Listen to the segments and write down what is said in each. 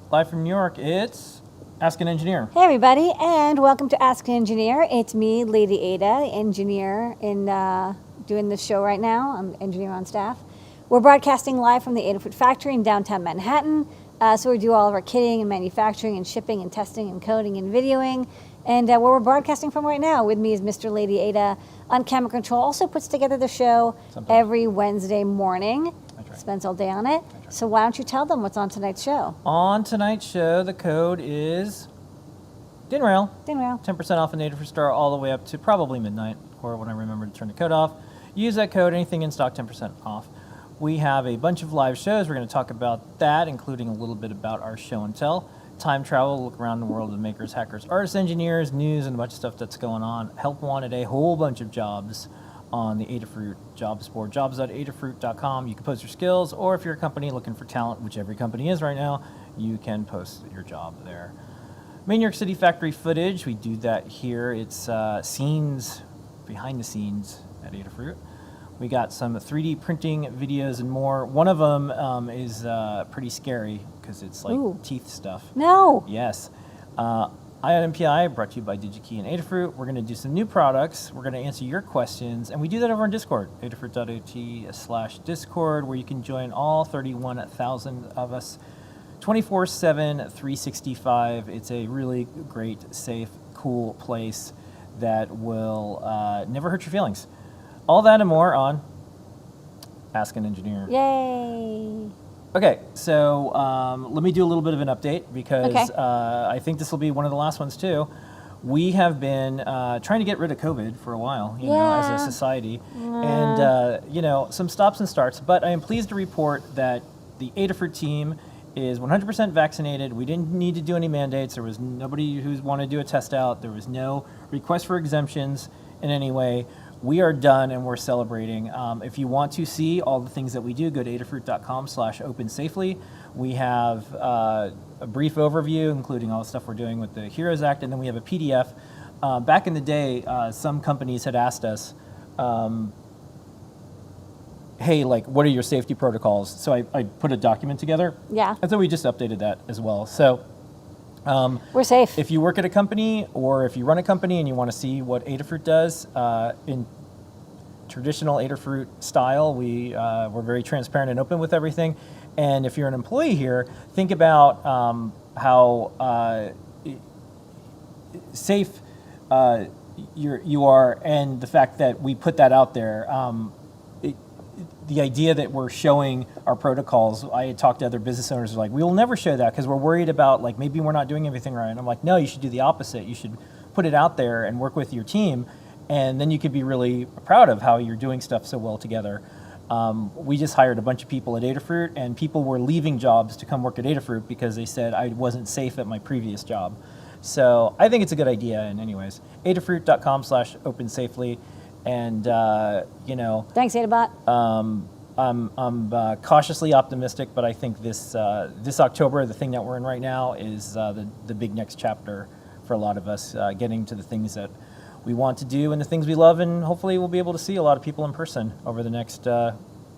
Live from New York, it's Ask an Engineer. Hey everybody, and welcome to Ask an Engineer. It's me, Lady Ada, engineer in doing this show right now. I'm engineer on staff. We're broadcasting live from the Adafruit factory in downtown Manhattan. So we do all of our kitting and manufacturing and shipping and testing and coding and videoing. And where we're broadcasting from right now, with me is Mr. Lady Ada on camera control. Also puts together the show every Wednesday morning. Spends all day on it. So why don't you tell them what's on tonight's show? On tonight's show, the code is DINRAIL. DINRAIL. 10% off an Adafruit store all the way up to probably midnight, or when I remember to turn the code off. Use that code, anything in stock, 10% off. We have a bunch of live shows. We're going to talk about that, including a little bit about our show and tell. Time travel, look around the world of makers, hackers, artists, engineers, news, and a bunch of stuff that's going on. Help wanted, a whole bunch of jobs on the Adafruit jobs board, jobs.adafruit.com. You can post your skills, or if you're a company looking for talent, which every company is right now, you can post your job there. Main New York City factory footage, we do that here. It's scenes, behind the scenes at Adafruit. We got some 3D printing videos and more. One of them is pretty scary because it's like teeth stuff. No. Yes. IOMPI brought to you by DigiKey and Adafruit. We're going to do some new products. We're going to answer your questions, and we do that over on Discord, adafruit.ot/Discord, where you can join all 31,000 of us 24/7, 365. It's a really great, safe, cool place that will never hurt your feelings. All that and more on Ask an Engineer. Yay. Okay, so let me do a little bit of an update because I think this will be one of the last ones too. We have been trying to get rid of COVID for a while, you know, as a society, and you know, some stops and starts. But I am pleased to report that the Adafruit team is 100% vaccinated. We didn't need to do any mandates. There was nobody who wanted to do a test out. There was no request for exemptions in any way. We are done and we're celebrating. If you want to see all the things that we do, go to adafruit.com/opensafely. We have a brief overview, including all the stuff we're doing with the HEROES Act, and then we have a PDF. Back in the day, some companies had asked us, hey, like, what are your safety protocols? So I put a document together. Yeah. And so we just updated that as well. So we're safe. if you work at a company or if you run a company and you want to see what Adafruit does in traditional Adafruit style, we're very transparent and open with everything. And if you're an employee here, think about how safe you are, and the fact that we put that out there. The idea that we're showing our protocols, I had talked to other business owners who are like, we will never show that because we're worried about, like, maybe we're not doing everything right. And I'm like, no, you should do the opposite. You should put it out there and work with your team, and then you could be really proud of how you're doing stuff so well together. We just hired a bunch of people at Adafruit, and people were leaving jobs to come work at Adafruit because they said I wasn't safe at my previous job. So I think it's a good idea. And anyways, adafruit.com/opensafely. And, you know, Thanks, Adabot. I'm cautiously optimistic, but I think this October, the thing that we're in right now, is the big next chapter for a lot of us, getting to the things that we want to do and the things we love, and hopefully we'll be able to see a lot of people in person over the next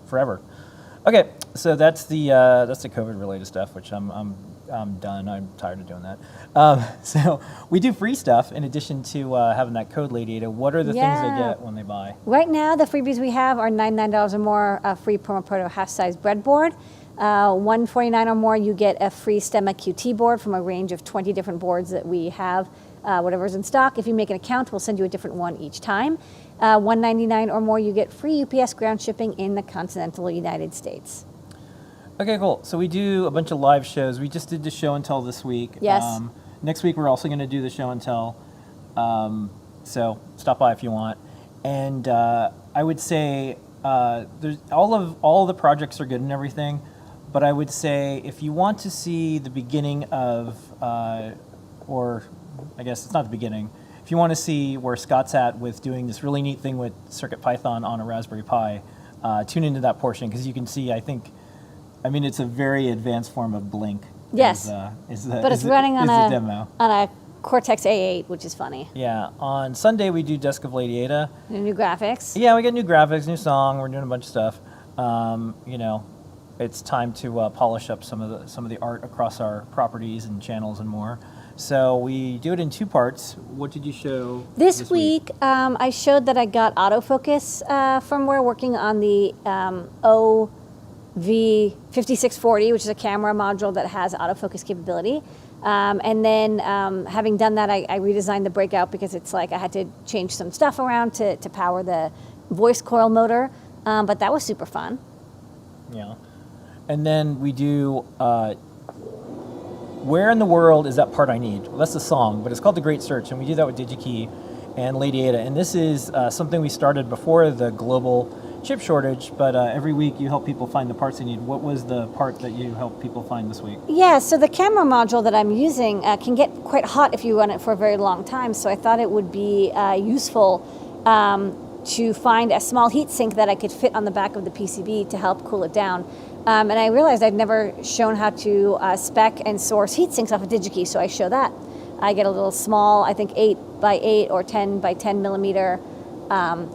forever. Okay, so that's the COVID-related stuff, which I'm done. I'm tired of doing that. So we do free stuff in addition to having that code, Lady Ada. What are the things they get when they buy? Right now, the freebies we have are $99 or more, a free Promo Proto half-size breadboard. $149 or more, you get a free Stemma QT board from a range of 20 different boards that we have, whatever's in stock. If you make an account, we'll send you a different one each time. $199 or more, you get free UPS ground shipping in the continental United States. Okay, cool. So we do a bunch of live shows. We just did the show and tell this week. Yes. Next week we're also going to do the show and tell. So stop by if you want. And I would say there's all the projects are good and everything, but I would say if you want to see the beginning of, or I guess it's not the beginning. If you want to see where Scott's at with doing this really neat thing with CircuitPython on a Raspberry Pi, tune into that portion because you can see. I mean, it's a very advanced form of Blink. Yes, but it's running on a Cortex A8, which is funny. Yeah, on Sunday we do Desk of Lady Ada. New graphics. Yeah, we get new graphics, new song. We're doing a bunch of stuff. You know, it's time to polish up some of the art across our properties and channels and more. So we do it in 2 parts. What did you show This week, I showed that I got autofocus firmware working on the OV5640, which is a camera module that has autofocus capability. And then having done that, I redesigned the breakout because it's like I had to change some stuff around to power the voice coil motor. But that was super fun. Yeah. And then we do Where in the World Is That Part I Need? Well, that's the song, but it's called The Great Search, and we do that with DigiKey and Lady Ada. And this is something we started before the global chip shortage, but every week you help people find the parts they need. What was the part that you helped people find this week? Yeah, so the camera module that I'm using can get quite hot if you run it for a very long time, so I thought it would be useful to find a small heat sink that I could fit on the back of the PCB to help cool it down. And I realized I'd never shown how to spec and source heat sinks off of DigiKey, so I show that. I get a little small, I think 8 by 8 or 10 by 10 millimeter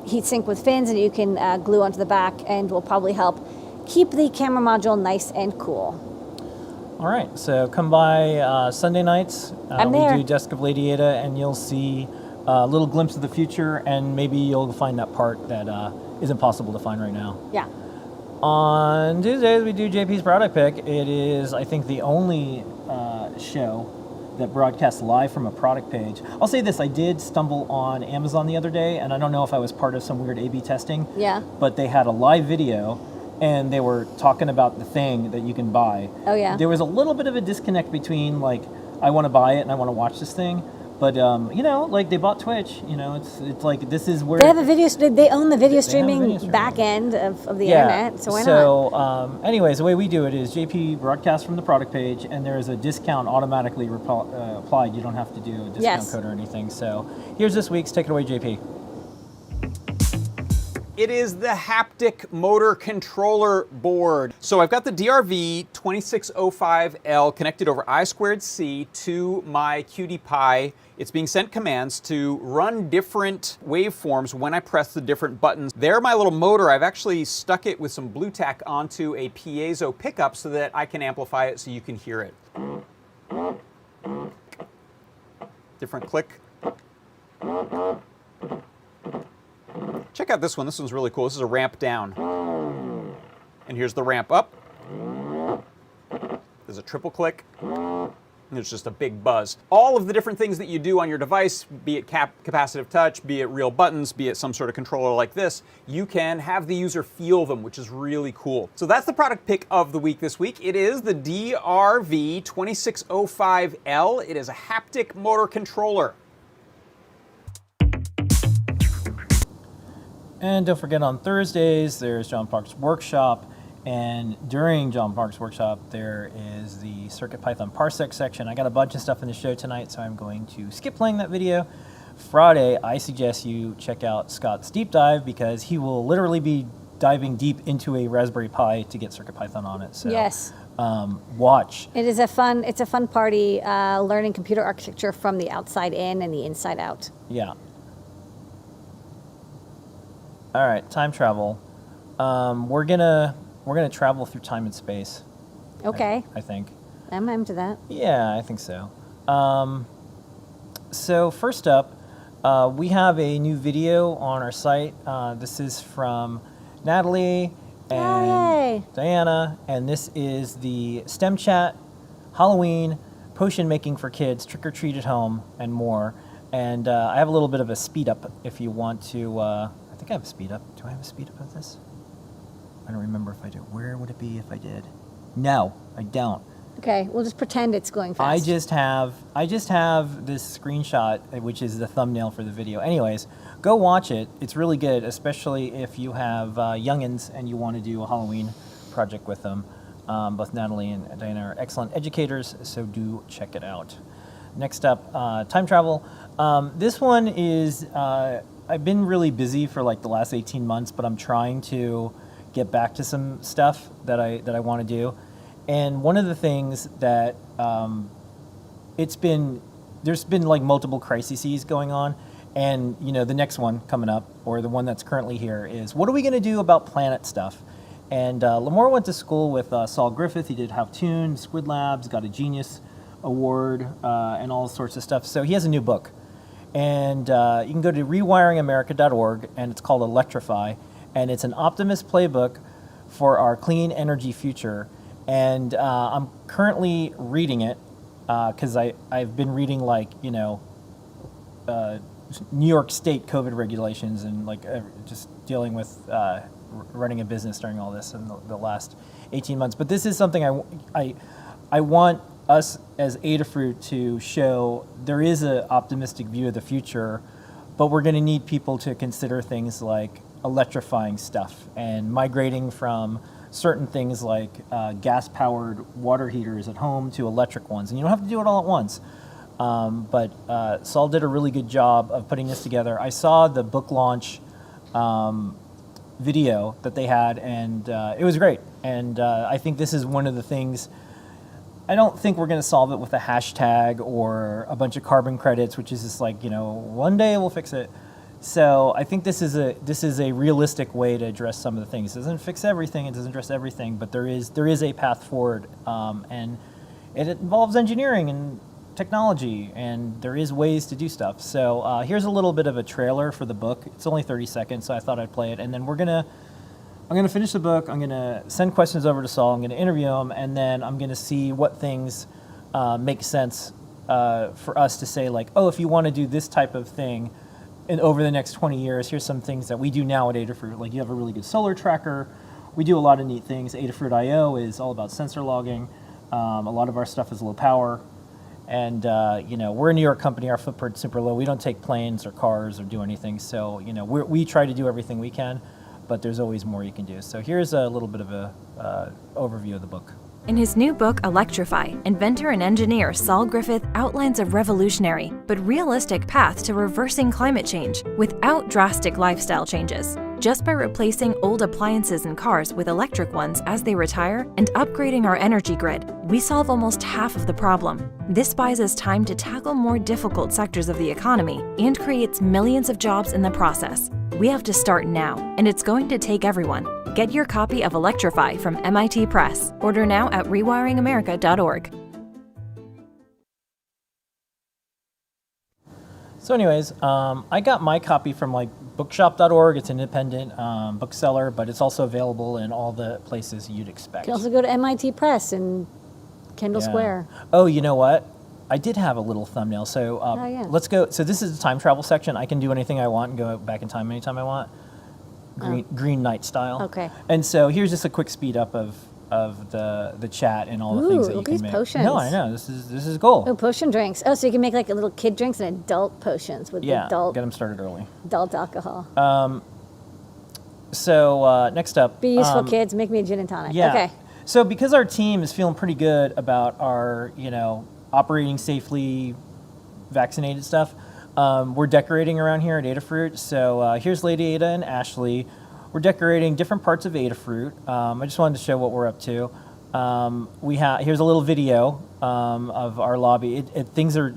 heat sink with fins, and you can glue onto the back, and will probably help keep the camera module nice and cool. All right, so come by Sunday nights. I'm there. We do Desk of Lady Ada, and you'll see a little glimpse of the future, and maybe you'll find that part that isn't possible to find right now. Yeah. On Tuesdays, we do JP's Product Pick. It is, I think, the only show that broadcasts live from a product page. I'll say this, I did stumble on Amazon the other day, and I don't know if I was part of some weird A/B testing, Yeah. but they had a live video, and they were talking about the thing that you can buy. Oh, yeah. There was a little bit of a disconnect between, like, I want to buy it and I want to watch this thing, but, you know, like, they bought Twitch, you know, it's like, this is where... They have a video, they own the video They have streaming video streaming. back end of the internet, so why not? So, anyways, the way we do it is JP broadcasts from the product page, and there is a discount automatically applied. You don't have to do a discount Yes. code or anything. So, here's this week's. Take it away, JP. It is the haptic motor controller board. So I've got the DRV2605L connected over I2C to my QT Py. It's being sent commands to run different waveforms when I press the different buttons. There, my little motor, I've actually stuck it with some blue tack onto a piezo pickup so that I can amplify it so you can hear it. Different click. Check out this one. This one's really cool. This is a ramp down. And here's the ramp up. There's a triple click. And there's just a big buzz. All of the different things that you do on your device, be it capacitive touch, be it real buttons, be it some sort of controller like this, you can have the user feel them, which is really cool. So that's the product pick of the week this week. It is the DRV2605L. It is a haptic motor controller. And don't forget, on Thursdays, there's John Park's Workshop. And during John Park's Workshop, there is the CircuitPython Parsec section. I got a bunch of stuff in the show tonight, so I'm going to skip playing that video. Friday, I suggest you check out Scott's Deep Dive, because he will literally be diving deep into a Raspberry Pi to get CircuitPython on it. So, Yes. Watch. It's a fun party learning computer architecture from the outside in and the inside out. Yeah. All right, time travel. We're gonna travel through time and space. Okay. I think. I'm into that. Yeah, I think so. So first up, we have a new video on our site. This is from Natalie and Yay. Diana, and this is the STEM chat, Halloween, potion making for kids, trick or treat at home, and more. And I have a little bit of a speed up if you want to. I think I have a speed up. Do I have a speed up of this? I don't remember if I do. Where would it be if I did? No, I don't. Okay, we'll just pretend it's going fast. I just have this screenshot, which is the thumbnail for the video. Anyways, go watch it. It's really good, especially if you have youngins and you want to do a Halloween project with them. Both Natalie and Diana are excellent educators, so do check it out. Next up, time travel. This one is, I've been really busy for like the last 18 months, but I'm trying to get back to some stuff that I want to do. And one of the things that there's been like multiple crises going on, and you know the next one coming up, or the one that's currently here, is what are we going to do about planet stuff? And Lamore went to school with Saul Griffith. He did How Tune, Squid Labs, got a Genius Award, and all sorts of stuff. So he has a new book. And you can go to rewiringamerica.org, and it's called Electrify. And it's an optimist playbook for our clean energy future. And I'm currently reading it because I've been reading, like, New York State COVID regulations and just dealing with running a business during all this in the last 18 months. But this is something I want us as Adafruit to show. There is an optimistic view of the future, but we're going to need people to consider things like electrifying stuff and migrating from certain things like gas-powered water heaters at home to electric ones. And you don't have to do it all at once. But Saul did a really good job of putting this together. I saw the book launch video that they had, and it was great. And I think this is one of the things. I don't think we're going to solve it with a hashtag or a bunch of carbon credits, which is just like, one day we'll fix it. So I think this is a realistic way to address some of the things. It doesn't fix everything, it doesn't address everything, but there is a path forward, and it involves engineering and technology, and there is ways to do stuff. So here's a little bit of a trailer for the book. It's only 30 seconds, so I thought I'd play it, and then I'm gonna finish the book. I'm gonna send questions over to Saul. I'm gonna interview him, and then I'm gonna see what things make sense for us to say, like, oh, if you want to do this type of thing, and over the next 20 years, here's some things that we do now at Adafruit. Like, you have a really good solar tracker. We do a lot of neat things. Adafruit IO is all about sensor logging. A lot of our stuff is low power. And, we're a New York company. Our footprint's super low. We don't take planes or cars or do anything. So, we try to do everything we can, but there's always more you can do. So here's a little bit of a overview of the book. In his new book, Electrify, inventor and engineer Saul Griffith outlines a revolutionary but realistic path to reversing climate change without drastic lifestyle changes. Just by replacing old appliances and cars with electric ones as they retire and upgrading our energy grid, we solve almost half of the problem. This buys us time to tackle more difficult sectors of the economy and creates millions of jobs in the process. We have to start now, and it's going to take everyone. Get your copy of Electrify from MIT Press. Order now at rewiringamerica.org. So anyways, I got my copy from bookshop.org. It's an independent bookseller, but it's also available in all the places you'd expect. You can also go to MIT Press in Kendall Square. Oh, you know what? I did have a little thumbnail. So yeah. Let's go. So this is the time travel section. I can do anything I want and go back in time anytime I want. Green Knight style. Okay. And so here's just a quick speed up of the chat and all the things that you look can at these make. potions. No, I know. This is cool. Oh, potion drinks. Oh, so you can make like little kid drinks and adult potions with adult get them started early. alcohol. So next up. Be useful, kids. Make me a gin and tonic. Yeah. Okay. So because our team is feeling pretty good about our, operating safely, vaccinated stuff, we're decorating around here at Adafruit. So here's Lady Ada and Ashley. We're decorating different parts of Adafruit. I just wanted to show what we're up to. Here's a little video of our lobby. Things are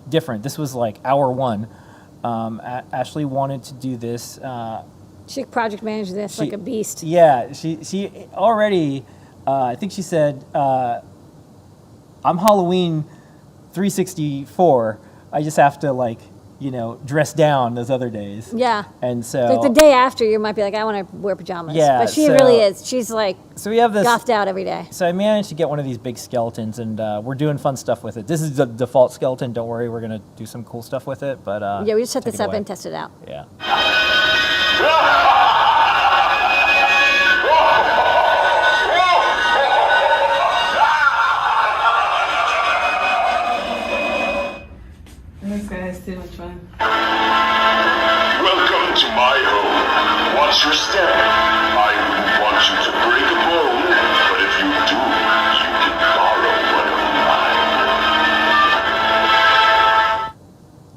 different. This was like hour one. Ashley wanted to do this. She project managed this like a beast. Yeah, she already, I think she said, I'm Halloween 364. I just have to dress down those other days. Yeah. And so like the day after, you might be like, I want to wear pajamas. Yeah, But she so- really is. She's like so we have this. gothed out every day. So I managed to get one of these big skeletons, and we're doing fun stuff with it. This is the default skeleton. Don't worry, we're gonna do some cool stuff with it. But Yeah, we just set take this it up away. and test it out. Yeah. This guy has too much fun. Welcome to my home. Watch your step. I wouldn't want you to break a bone, but if you do, you can borrow one of mine.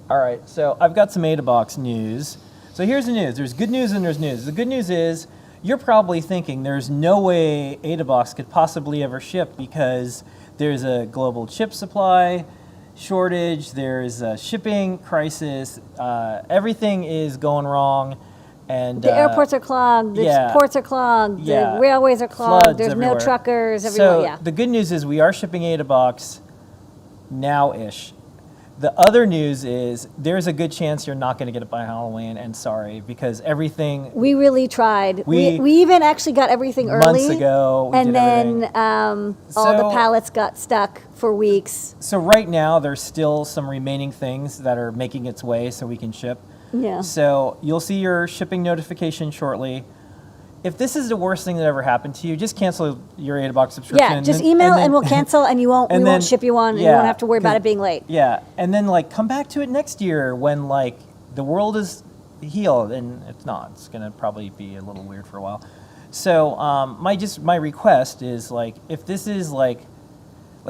All right, so I've got some AdaBox news. So here's the news. There's good news and there's news. The good news is you're probably thinking there's no way AdaBox could possibly ever ship because there's a global chip supply shortage, there's a shipping crisis, everything is going wrong, And The airports are clogged, the yeah. ports are clogged, Yeah. the railways are clogged, Floods there's everywhere. no truckers everywhere. So Yeah. the good news is we are shipping AdaBox now-ish. The other news is there's a good chance you're not going to get it by Halloween, and sorry, because everything We really tried. We- We even actually got everything early. months ago, we and did then everything. all the So- pallets got stuck for weeks. So right now there's still some remaining things that are making its way so we can ship. Yeah. So you'll see your shipping notification shortly. If this is the worst thing that ever happened to you, just cancel your AdaBox subscription. Yeah, just and email then- and we'll cancel and you won't and we then- won't ship you one and you yeah, won't have to worry about 'cause- it being late. Yeah, and then like come back to it next year when like the world is healed, and it's not. It's gonna probably be a little weird for a while. So my request is like if this is like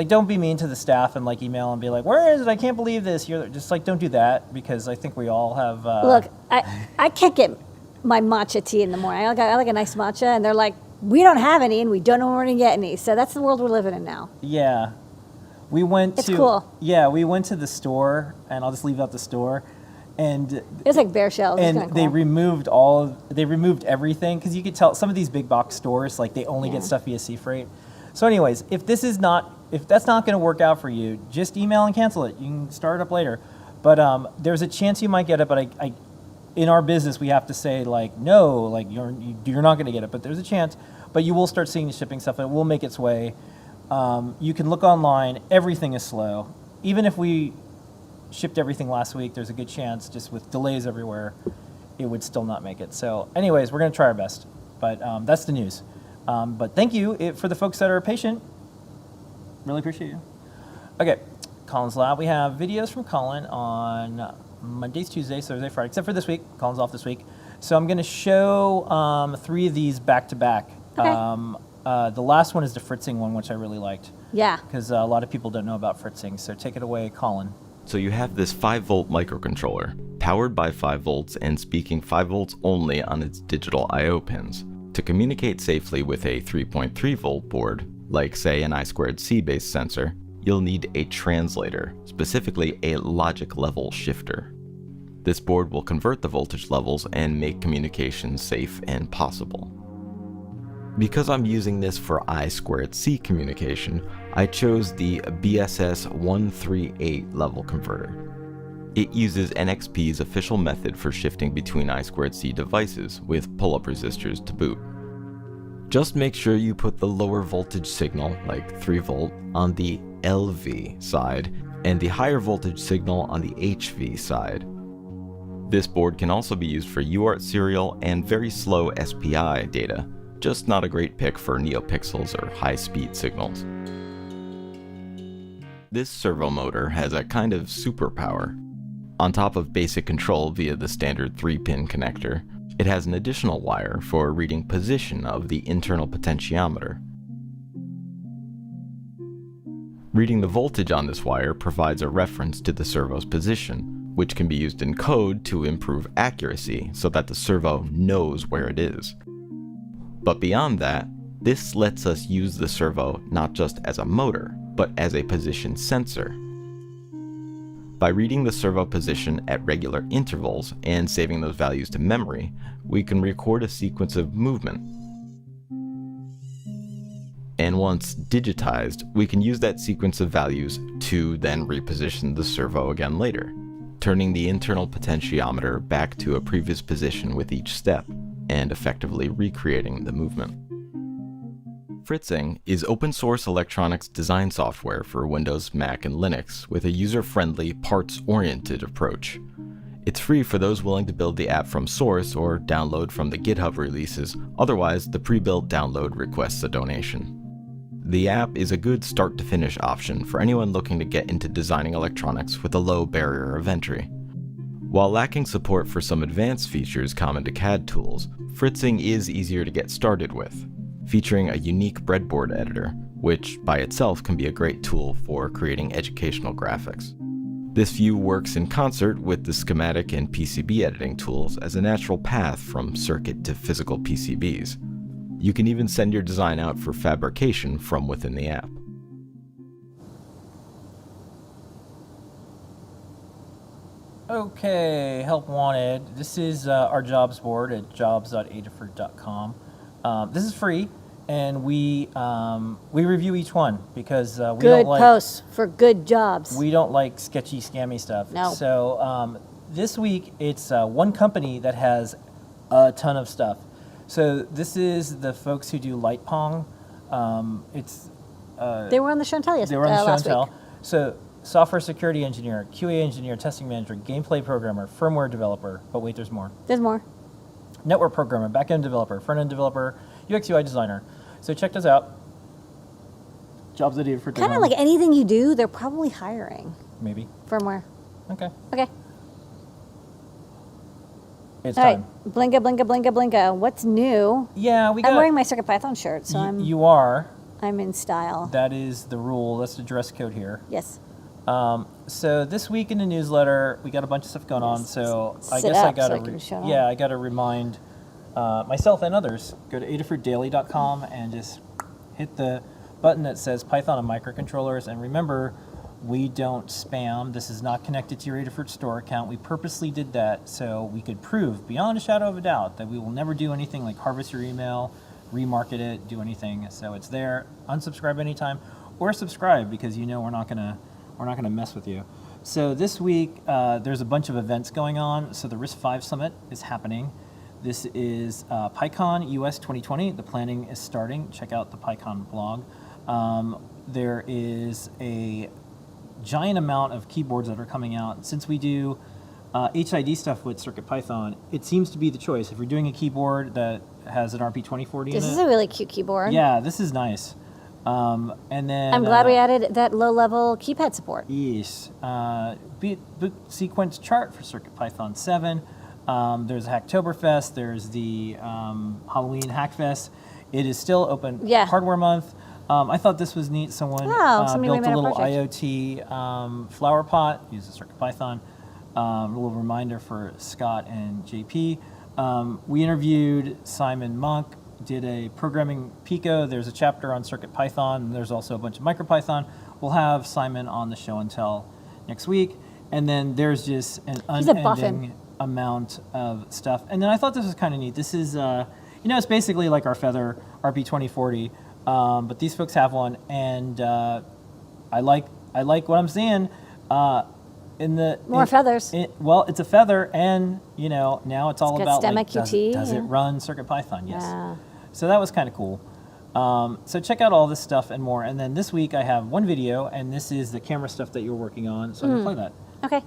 don't be mean to the staff and like email and be like, where is it? I can't believe this. You're just like don't do that because I think we all have. Look, I can't get my matcha tea in the morning. I like a nice matcha and they're like, we don't have any and we don't know when we're gonna get any. So that's the world we're living in now. Yeah. We went It's to cool. Yeah, we went to the store, and I'll just leave out the store, and It was like bare shells. It was and kinda they cool. removed everything because you could tell some of these big box stores like they only Yeah. get stuff via sea freight. So anyways, if that's not going to work out for you, just email and cancel it. You can start it up later. But there's a chance you might get it, but I in our business we have to say like no, like you're not going to get it, but there's a chance. But you will start seeing the shipping stuff, and it will make its way. You can look online. Everything is slow. Even if we shipped everything last week, there's a good chance, just with delays everywhere, it would still not make it. So anyways, we're going to try our best. But that's the news. But thank you for the folks that are patient. Really appreciate you. Okay, Colin's Lab. We have videos from Colin on Mondays, Tuesdays, Thursday, Friday, except for this week. Colin's off this week. So I'm going to show 3 of these back to back. Okay. The last one is the fritzing one, which I really liked, Yeah. because a lot of people don't know about fritzing. So take it away, Colin. So you have this 5-volt microcontroller, powered by 5 volts and speaking 5 volts only on its digital I/O pins. To communicate safely with a 3.3 volt board, like say an I2C based sensor, you'll need a translator, specifically a logic level shifter. This board will convert the voltage levels and make communication safe and possible. Because I'm using this for I2C communication, I chose the BSS 138 level converter. It uses NXP's official method for shifting between I2C devices with pull-up resistors to boot. Just make sure you put the lower voltage signal, like 3 volt, on the LV side and the higher voltage signal on the HV side. This board can also be used for UART serial and very slow SPI data, just not a great pick for neopixels or high-speed signals. This servo motor has a kind of superpower. On top of basic control via the standard 3-pin connector, it has an additional wire for reading position of the internal potentiometer. Reading the voltage on this wire provides a reference to the servo's position, which can be used in code to improve accuracy so that the servo knows where it is. But beyond that, this lets us use the servo not just as a motor, but as a position sensor. By reading the servo position at regular intervals and saving those values to memory, we can record a sequence of movement. And once digitized, we can use that sequence of values to then reposition the servo again later, turning the internal potentiometer back to a previous position with each step, and effectively recreating the movement. Fritzing is open source electronics design software for Windows, Mac, and Linux with a user-friendly, parts-oriented approach. It's free for those willing to build the app from source or download from the GitHub releases, otherwise the pre-built download requests a donation. The app is a good start-to-finish option for anyone looking to get into designing electronics with a low barrier of entry. While lacking support for some advanced features common to CAD tools, Fritzing is easier to get started with, featuring a unique breadboard editor, which by itself can be a great tool for creating educational graphics. This view works in concert with the schematic and PCB editing tools as a natural path from circuit to physical PCBs. You can even send your design out for fabrication from within the app. Okay, help wanted. This is our jobs board at jobs.adafruit.com. This is free, and we review each one because we Good don't like posts for good jobs. we don't like sketchy, scammy stuff. No. So this week it's one company that has a ton of stuff. So this is the folks who do Light Pong. They were on the show and tell They were on the show and last tell. week. So software security engineer, QA engineer, testing manager, gameplay programmer, firmware developer. But wait, there's more. There's more. Network programmer, backend developer, front-end developer, UX UI designer. So check this out. Jobs that for Kind of like anything you do, they're probably hiring. maybe. Firmware. Okay. Okay. It's All right. time. Blinka, blinka, blinka, blinka. What's new? Yeah, we got. I'm wearing my CircuitPython shirt, so You are. I'm in style. That is the rule. That's the dress code here. Yes. So this week in the newsletter, we got a bunch of stuff going on. So I Sit guess I up gotta, so I can show yeah, off. I gotta remind myself and others. Go to adafruitdaily.com and just hit the button that says Python and microcontrollers. And remember, we don't spam. This is not connected to your Adafruit store account. We purposely did that so we could prove beyond a shadow of a doubt that we will never do anything like harvest your email, remarket it, do anything. So it's there. Unsubscribe anytime, or subscribe because you know we're not gonna mess with you. So this week there's a bunch of events going on. So the RISC-V Summit is happening. This is PyCon US 2020. The planning is starting. Check out the PyCon blog. There is a giant amount of keyboards that are coming out. Since we do HID stuff with CircuitPython, it seems to be the choice. If you're doing a keyboard that has an RP2040 This in is it, a really cute keyboard. yeah, this is nice. And then I'm glad we added that low-level keypad support. Yes. Boot sequence chart for CircuitPython 7. There's Hacktoberfest. There's the Halloween Hackfest. It is still open hardware month. I thought this was neat. Someone somebody built made a a little project. IoT flower pot, uses CircuitPython. A little reminder for Scott and JP. We interviewed Simon Monk, did a programming Pico. There's a chapter on CircuitPython, and there's also a bunch of MicroPython. We'll have Simon on the show and tell next week. And then there's just an He's a unending buffin. amount of stuff. And then I thought this was kind of neat. This is, it's basically like our Feather RP2040, but these folks have one, and I like what I'm seeing. More feathers. Well, it's a Feather, and now it's all got about STEM like, QT, does it run CircuitPython? Yes. Yeah. So that was kind of cool. So check out all this stuff and more. And then this week I have one video, and this is the camera stuff that you're working on. So I'm gonna play that. Okay.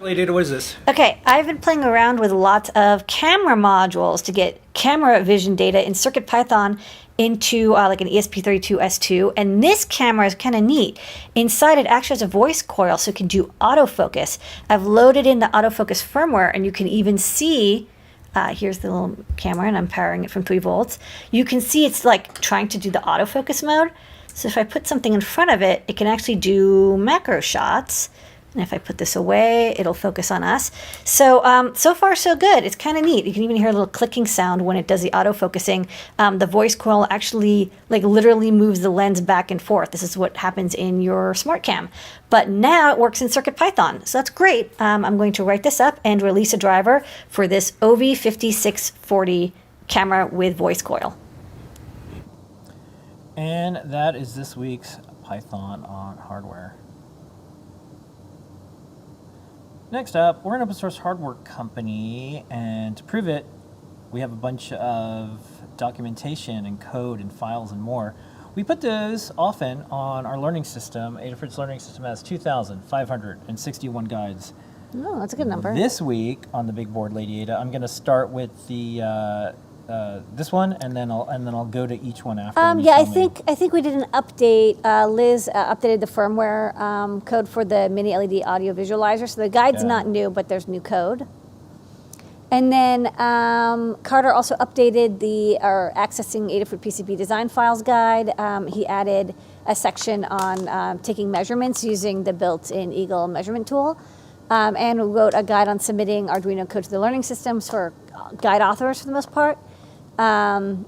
Data, what is this? Okay, I've been playing around with lots of camera modules to get camera vision data in CircuitPython into like an ESP32S2, and this camera is kind of neat. Inside it actually has a voice coil so it can do autofocus. I've loaded in the autofocus firmware, and you can even see, here's the little camera, and I'm powering it from 3 volts. You can see it's like trying to do the autofocus mode. So if I put something in front of it, it can actually do macro shots. And if I put this away, it'll focus on us. So, so far so good. It's kind of neat. You can even hear a little clicking sound when it does the autofocusing. The voice coil actually, like, literally moves the lens back and forth. This is what happens in your smart cam. But now it works in CircuitPython. So that's great. I'm going to write this up and release a driver for this OV5640 camera with voice coil. And that is this week's Python on hardware. Next up, we're an open source hardware company, and to prove it, we have a bunch of documentation and code and files and more. We put those often on our learning system. Adafruit's learning system has 2,561 guides. Oh, that's a good number. This week on the big board, Lady Ada, I'm going to start with the this one, and then I'll go to each one after. Yeah, I think we did an update. Liz updated the firmware code for the mini LED audio visualizer. So the guide's not new, but there's new code. And then Carter also updated our accessing Adafruit PCB design files guide. He added a section on taking measurements using the built-in Eagle measurement tool. And wrote a guide on submitting Arduino code to the learning systems for guide authors for the most part. And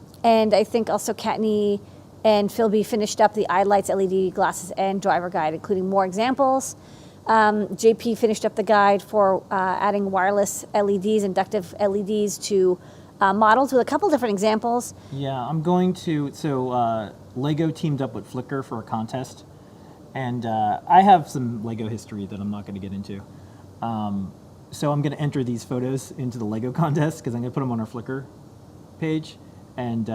I think also Kattni and Philby finished up the iLights LED glasses and driver guide, including more examples. JP finished up the guide for adding wireless LEDs, inductive LEDs to models with a couple different examples. Yeah, I'm going to, Lego teamed up with Flickr for a contest, and I have some Lego history that I'm not going to get into. So I'm going to enter these photos into the Lego contest because I'm going to put them on our Flickr page. And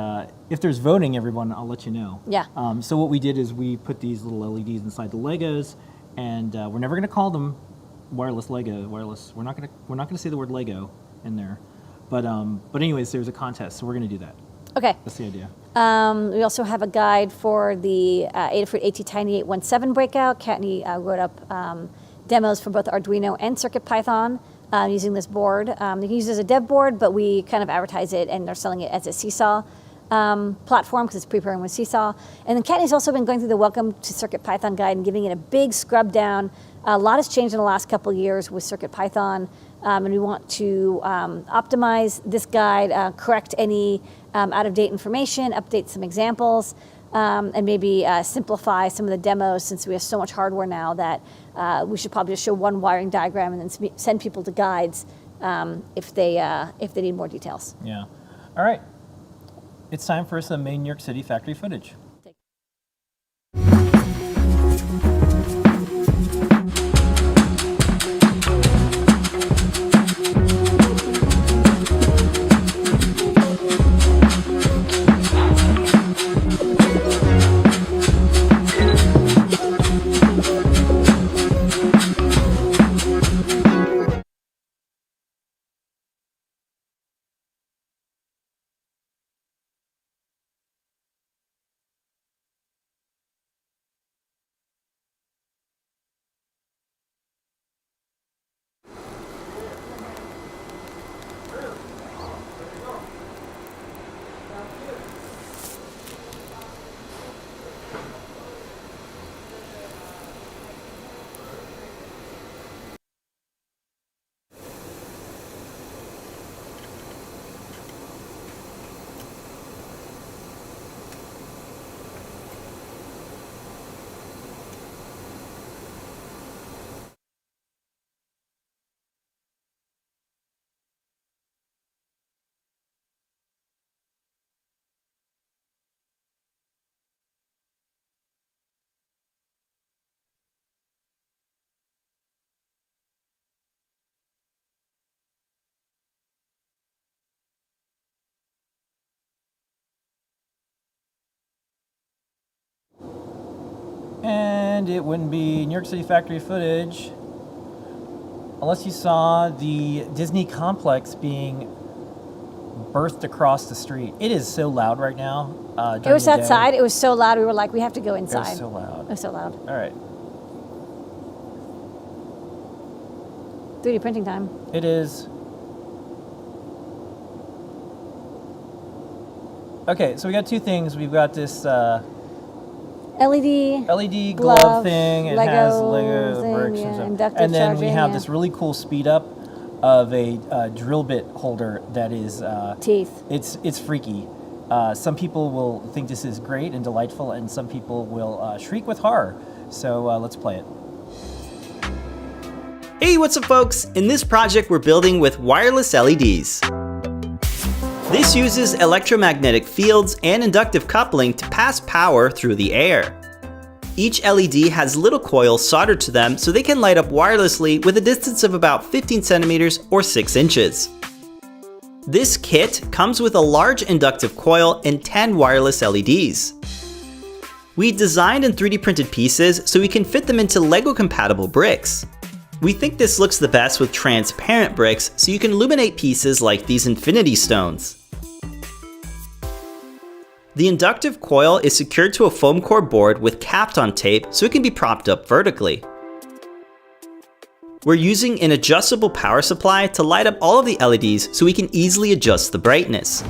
if there's voting, everyone, I'll let you know. Yeah. So what we did is we put these little LEDs inside the Legos, and we're never going to call them wireless Lego. Wireless. We're not going to say the word Lego in there. But anyways, there's a contest, so we're going to do that. Okay. That's the idea. We also have a guide for the Adafruit AT-Tiny 817 breakout. Kattni wrote up demos for both Arduino and CircuitPython using this board. You can use it as a dev board, but we kind of advertise it, and they're selling it as a Seesaw platform because it's pre-programmed with Seesaw. And then Kattni's also been going through the Welcome to CircuitPython guide and giving it a big scrub down. A lot has changed in the last couple of years with CircuitPython, and we want to optimize this guide, correct any out-of-date information, update some examples, and maybe simplify some of the demos since we have so much hardware now that we should probably just show one wiring diagram and then send people to guides if they need more details. Yeah. All right. It's time for some main New York City factory footage. And it wouldn't be New York City factory footage unless you saw the Disney complex being birthed across the street. It is so loud right now. It was outside. It was so loud. We were like, we have to go It inside. was so loud. It was so loud. All right. 3D printing time. It is. Okay, so we got two things. We've got this LED glove thing. It has Lego thing, bricks yeah, and stuff. inductive And then we charging, have yeah. this really cool speed up of a drill bit holder that is Teeth. It's freaky. Some people will think this is great and delightful, and some people will shriek with horror. So let's play it. Hey, what's up folks? In this project we're building with wireless LEDs. This uses electromagnetic fields and inductive coupling to pass power through the air. Each LED has little coils soldered to them so they can light up wirelessly with a distance of about 15 centimeters or 6 inches. This kit comes with a large inductive coil and 10 wireless LEDs. We designed and 3D printed pieces so we can fit them into Lego compatible bricks. We think this looks the best with transparent bricks so you can illuminate pieces like these infinity stones. The inductive coil is secured to a foam core board with Kapton tape so it can be propped up vertically. We're using an adjustable power supply to light up all of the LEDs so we can easily adjust the brightness.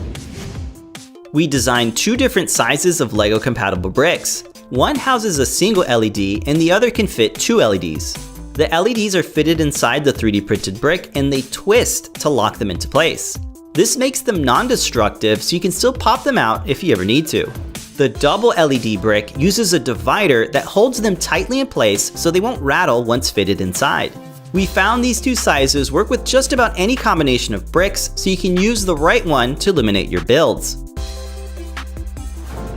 We designed two different sizes of Lego compatible bricks. One houses a single LED and the other can fit two LEDs. The LEDs are fitted inside the 3D printed brick and they twist to lock them into place. This makes them non-destructive so you can still pop them out if you ever need to. The double LED brick uses a divider that holds them tightly in place so they won't rattle once fitted inside. We found these two sizes work with just about any combination of bricks, so you can use the right one to eliminate your builds.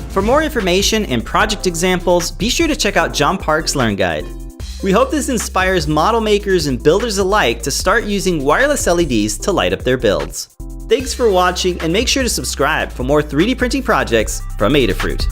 For more information and project examples, be sure to check out John Park's Learn Guide. We hope this inspires model makers and builders alike to start using wireless LEDs to light up their builds. Thanks for watching, and make sure to subscribe for more 3D printing projects from Adafruit.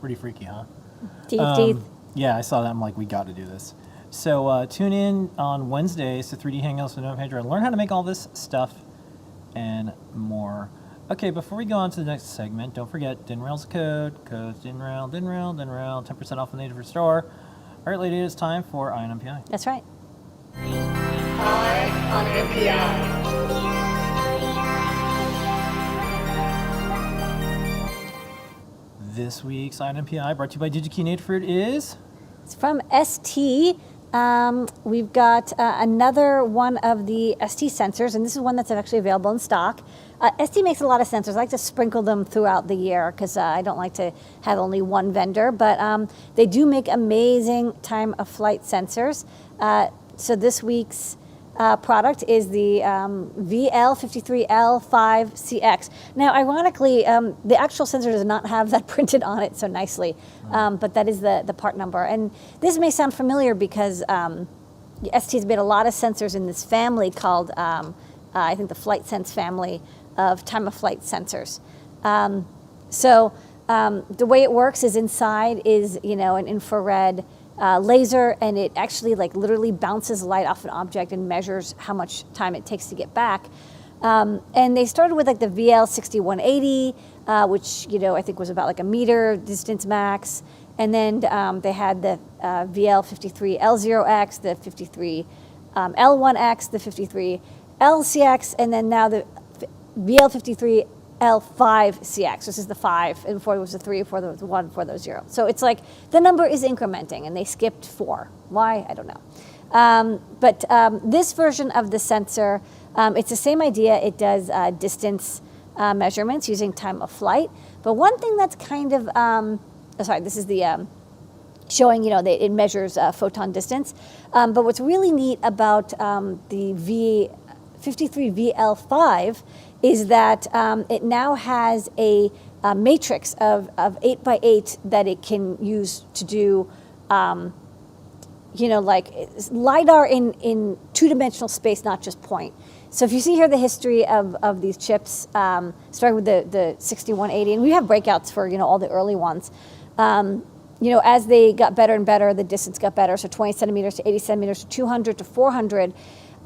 Pretty freaky, huh? Teeth. Yeah, I saw that. I'm like, we got to do this. So tune in on Wednesdays to 3D Hangouts with Noah Pedro and learn how to make all this stuff and more. Okay, before we go on to the next segment, don't forget, DinRail's code. Code's DinRail, 10% off on the Adafruit store. All right, lady, it's time for Eye on MPI. That's right. This week's Eye on MPI, brought to you by DigiKey and Adafruit, is... It's from ST. We've got another one of the ST sensors, and this is one that's actually available in stock. ST makes a lot of sensors. I like to sprinkle them throughout the year because I don't like to have only one vendor, but they do make amazing time-of-flight sensors. So this week's product is the VL53L5CX. Now, ironically, the actual sensor does not have that printed on it so nicely, but that is the part number. And this may sound familiar because ST's made a lot of sensors in this family called, I think, the FlightSense family of time-of-flight sensors. The way it works is inside is, an infrared laser, and it actually literally bounces light off an object and measures how much time it takes to get back. And they started with the VL6180, which I think was about a meter distance max, and then they had the VL53L0X, the 53L1X, the 53LCX, and then now the VL53L5CX. This is the 5, and before it was the 3, before there was 1, before there was 0. So it's the number is incrementing, and they skipped 4. Why? I don't know. But this version of the sensor, it's the same idea. It does distance measurements using time of flight. But one thing that's kind of, this is the showing, that it measures photon distance. But what's really neat about the V53VL5 is that it now has a matrix of 8 by 8 that it can use to do, LiDAR in two-dimensional space, not just point. So if you see here the history of these chips, starting with the 6180, and we have breakouts for all the early ones. As they got better and better, the distance got better. So 20 centimeters to 80 centimeters to 200 to 400.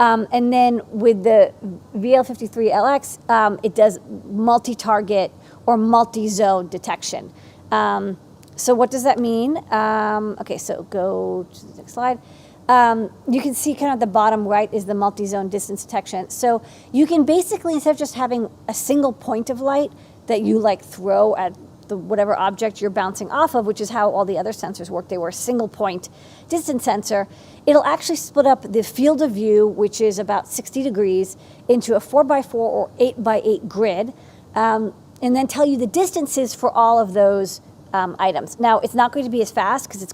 And then with the VL53LX, it does multi-target or multi-zone detection. So what does that mean? Okay, so go to the next slide. You can see kind of at the bottom right is the multi-zone distance detection. So you can basically, instead of just having a single point of light that you throw at the whatever object you're bouncing off of, which is how all the other sensors work. They were a single point distance sensor. It'll actually split up the field of view, which is about 60 degrees, into a 4x4 or 8x8 grid, and then tell you the distances for all of those items. Now, it's not going to be as fast because it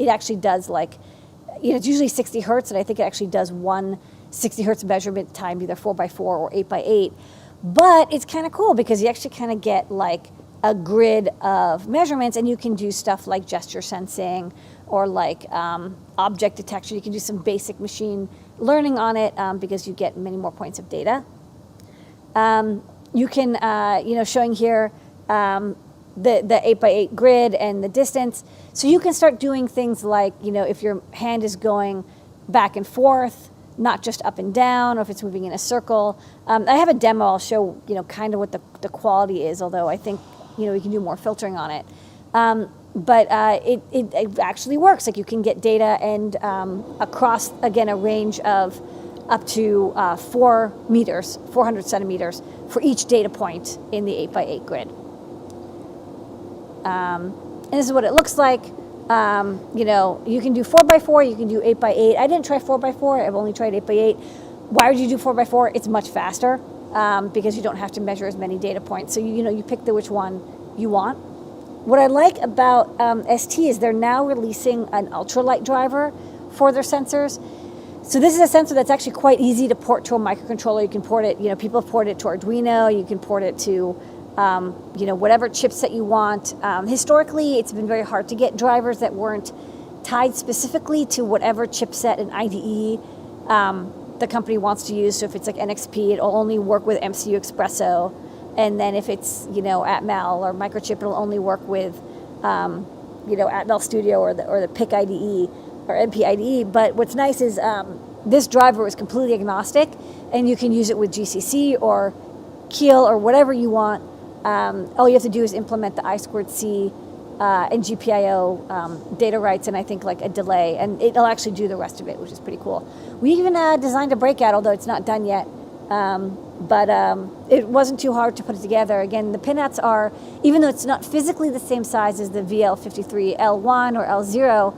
actually does it's usually 60 hertz, and I think it actually does one 60 hertz measurement timed either 4x4 or 8x8. But it's kind of cool because you actually kind of get like a grid of measurements, and you can do stuff like gesture sensing or like object detection. You can do some basic machine learning on it because you get many more points of data. You can, showing here the 8x8 grid and the distance. So you can start doing things like, if your hand is going back and forth, not just up and down, or if it's moving in a circle. I have a demo. I'll show, kind of what the quality is, although I think, we can do more filtering on it. But it actually works. Like you can get data and across, again, a range of up to 400 centimeters for each data point in the 8x8 grid. And this is what it looks like. You can do 4x4, you can do 8x8. I didn't try 4x4, I've only tried 8x8. Why would you do 4x4? It's much faster because you don't have to measure as many data points. So, you pick which one you want. What I like about ST is they're now releasing an ultralight driver for their sensors. So this is a sensor that's actually quite easy to port to a microcontroller. You can port it, people have ported it to Arduino, you can port it to whatever chipset you want. Historically, it's been very hard to get drivers that weren't tied specifically to whatever chipset and IDE the company wants to use. So if it's like NXP, it'll only work with MCU Espresso. And then if it's, Atmel or Microchip, it'll only work with, Atmel Studio or the PIC IDE or MP IDE. But what's nice is this driver is completely agnostic, and you can use it with GCC or Keel or whatever you want. All you have to do is implement the I2C and GPIO data rights and I think like a delay, and it'll actually do the rest of it, which is pretty cool. We even designed a breakout, although it's not done yet. But it wasn't too hard to put it together. Again, the pinouts are, even though it's not physically the same size as the VL53L1 or L0,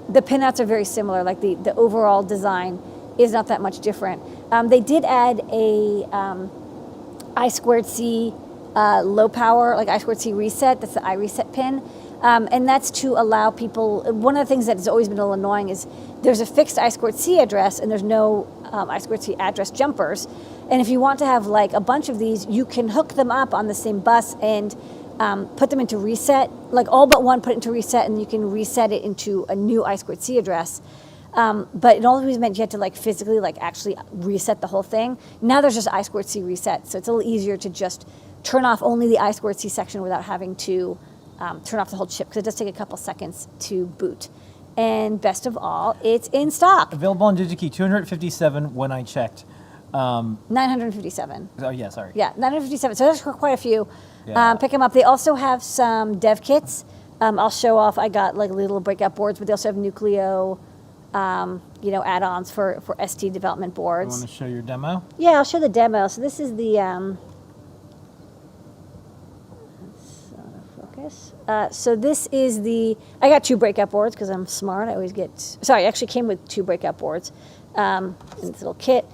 the pinouts are very similar. Like the overall design is not that much different. They did add a I2C low power, like I2C reset. That's the iReset pin. And that's to allow people, one of the things that has always been a little annoying is there's a fixed I2C address and there's no I2C address jumpers. And if you want to have like a bunch of these, you can hook them up on the same bus and put them into reset, like all but one put into reset, and you can reset it into a new I2C address. But it always meant you had to like physically like actually reset the whole thing. Now there's just I2C reset. So it's a little easier to just turn off only the I2C section without having to turn off the whole chip, because it does take a couple seconds to boot. And best of all, it's in stock. Available on DigiKey, 257 when I checked. 957. Oh, yeah, sorry. Yeah, 957. So there's quite a few. Yeah. Pick them up. They also have some dev kits. I'll show off. I got like little breakout boards, but they also have Nucleo, add-ons for ST development You boards. want to show your demo? Yeah, I'll show the demo. So this is the focus. So this is I got 2 breakout boards because I'm smart. I always I actually came with 2 breakout boards in this little kit.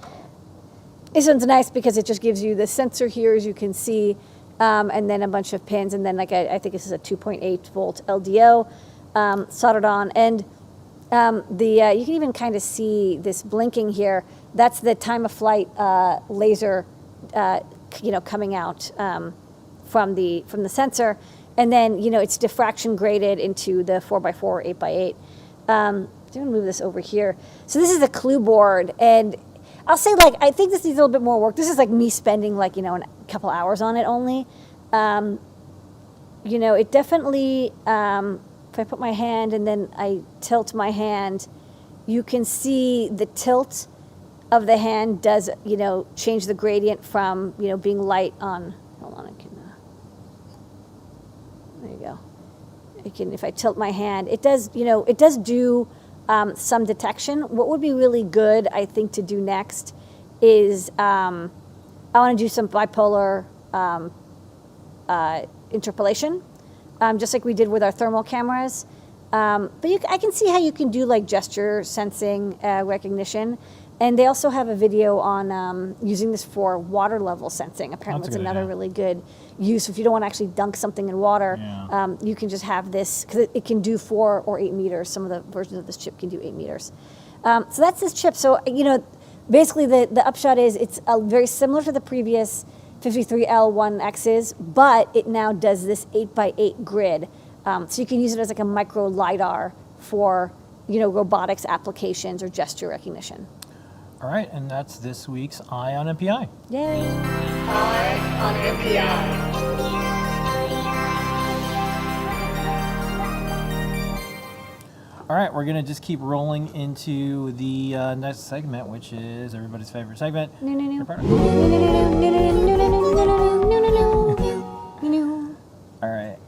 This one's nice because it just gives you the sensor here, as you can see, and then a bunch of pins, and then like I think this is a 2.8 volt LDO soldered on, and you can even kind of see this blinking here. That's the time of flight laser, coming out from the sensor, and then it's diffraction graded into the 4x4 or 8x8. I'm gonna move this over here. So this is a clue board, and I'll say, like, I think this needs a little bit more work. This is like me spending like, a couple hours on it only. It definitely, if I put my hand and then I tilt my hand, you can see the tilt of the hand does, change the gradient from, being light on, hold on, there you go. If I tilt my hand, it does do some detection. What would be really good, I think, to do next is I want to do some bipolar interpolation, just like we did with our thermal cameras. But I can see how you can do like gesture sensing recognition. And they also have a video on using this for water level sensing. Apparently, That's it's a good another idea. really good use. If you don't want to actually dunk something in water, Yeah. you can just have this, because it can do 4 or 8 meters. Some of the versions of this chip can do 8 meters. So that's this chip. So, basically the upshot is it's very similar to the previous 53L1Xs, but it now does this 8x8 grid. So you can use it as like a micro LiDAR for, robotics applications or gesture recognition. All right, and that's this week's Eye on MPI. Yay. All right, we're going to just keep rolling into the next segment, which is everybody's favorite segment. All right.